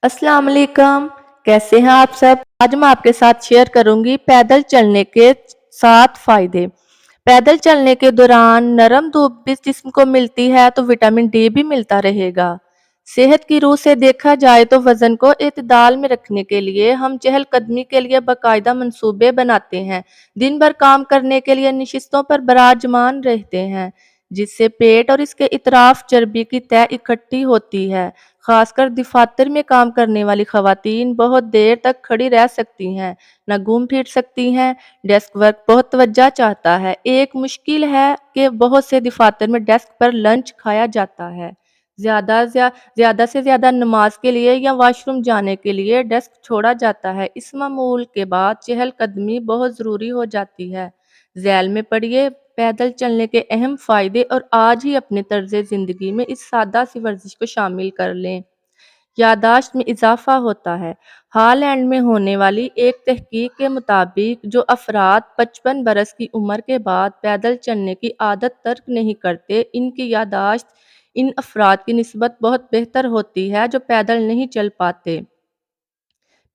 अस्सलाम वालेकुम। कैसे हैं आप सब? आज मैं आपके साथ शेयर करूंगी पैदल चलने के 7 फायदे। पैदल चलने के दौरान नरम धूप भी जिस्म को मिलती है तो विटामिन डी भी मिलता रहेगा। सेहत की रूह से देखा जाए तो वजन को इत्तेदाल में रखने के लिए हम चहलकदमी के लिए बाकायदा मंसूबे बनाते हैं। दिन भर काम करने के लिए नशिस्तों पर बराजमान रहते हैं, जिससे पेट और इसके इतराफ चर्बी की तह इकट्ठी होती है। खासकर दफातर में काम करने वाली खवातीन बहुत देर तक खड़ी रह सकती हैं, न घूम फिर सकती हैं। डेस्क वर्क बहुत तवज्जो चाहता है। एक मुश्किल है कि बहुत से दफातर में डेस्क पर लंच खाया जाता है। ज़्यादा से ज़्यादा नमाज के लिए या वॉशरूम जाने के लिए डेस्क छोड़ा जाता है। इस मामूल के बाद चहलकदमी बहुत ज़रूरी हो जाती है। झैल में पढ़िए पैदल चलने के अहम फ़ायदे और आज ही अपने तर्ज़ ज़िंदगी में इस सादा सी वर्जिश को शामिल कर लें। याददाश्त में इजाफा होता है। हॉलैंड में होने वाली एक तहकीक के मुताबिक जो अफराद 55 बरस की उम्र के बाद पैदल चलने की आदत तर्क नहीं करते, इनकी याददाश्त इन अफराद की निस्बत बहुत बेहतर होती है जो पैदल नहीं चल पाते।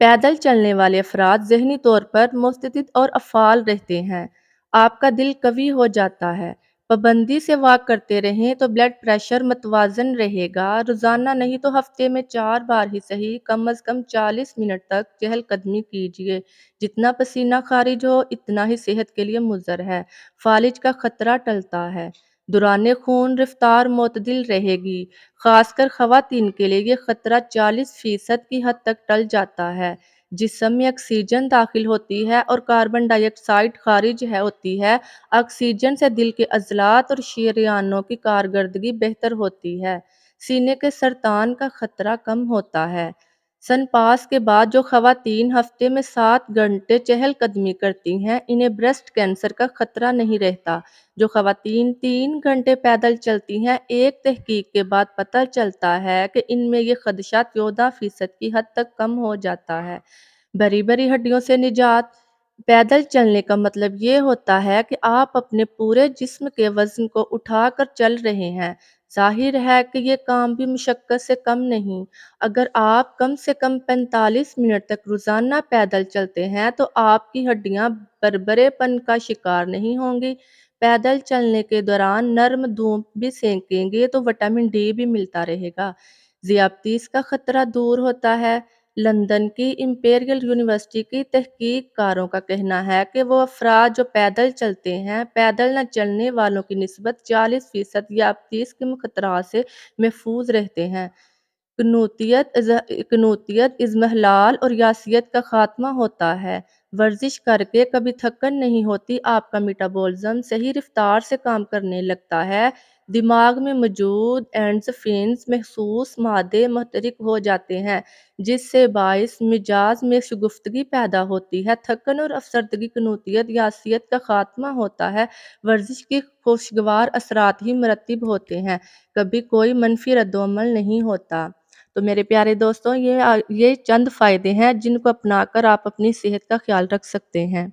पैदल चलने वाले अफराद ज़हनी तौर पर मुस्तैद और अफ़ाल रहते हैं। आपका दिल कवी हो जाता है। पाबंदी से वॉक करते रहें तो ब्लड प्रेशर मतवाज़न रहेगा। रोज़ाना नहीं तो हफ्ते में 4 बार ही सही कम अज़ कम 40 मिनट तक चहलकदमी कीजिए। जितना पसीना खारिज हो इतना ही सेहत के लिए मुज़र है। फालिज का खतरा टलता है। दौरान खून रफ्तार मोतदिल रहेगी। खासकर ख़वातीन के लिए ये खतरा 40% की हद तक टल जाता है। जिस्म में ऑक्सीजन दाखिल होती है और कार्बन डाइऑक्साइड खारिज होती है। ऑक्सीजन से दिल के अज़लात और शरियानों की कारकर्दगी बेहतर होती है। सीने के सरतान का खतरा कम होता है। सनपास के बाद जो ख़वातीन हफ्ते में 7 घंटे चहलकदमी करती हैं, इन्हें ब्रेस्ट कैंसर का खतरा नहीं रहता। जो ख़वातीन 3 घंटे पैदल चलती हैं, एक तहकीक के बाद पता चलता है कि इनमें ये खदशा 14% की हद तक कम हो जाता है। भरी भरी हड्डियों से निजात। पैदल चलने का मतलब ये होता है कि आप अपने पूरे जिस्म के वजन को उठाकर चल रहे हैं। जाहिर है कि ये काम भी मुशक्कत से कम नहीं। अगर आप कम से कम 45 मिनट तक रोजाना पैदल चलते हैं तो आपकी हड्डियां बरबरेपन का शिकार नहीं होंगी। पैदल चलने के दौरान नर्म धूप भी सेकेंगे तो विटामिन डी भी मिलता रहेगा। ज़ियादतीस का खतरा दूर होता है। लंदन की इंपीरियल यूनिवर्सिटी की तहकीककारों का कहना है कि वो अफराद जो पैदल चलते हैं, पैदल न चलने वालों की निस्बत 40% ज़ियादतीस के खतरा से महफूज रहते हैं। कनूतियत, इज़्महलाल और यासियत का खात्मा होता है। वर्जिश करके कभी थकन नहीं होती। आपका मेटाबॉलिज्म सही रफ्तार से काम करने लगता है। दिमाग में मौजूद एंडोर्फिन्स महसूस मादे मुहतरिक हो जाते हैं, जिससे बाइस मिजाज में शगुफ्तगी पैदा होती है। थकन और अफसरदगी, कनूतियत, यासियत का खात्मा होता है। वर्जिश के खुशगवार असरात ही मरतब होते हैं, कभी कोई मनफी रद्दोअमल नहीं होता। तो मेरे प्यारे दोस्तों, ये चंद फ़ायदे हैं जिनको अपनाकर आप अपनी सेहत का ख्याल रख सकते हैं।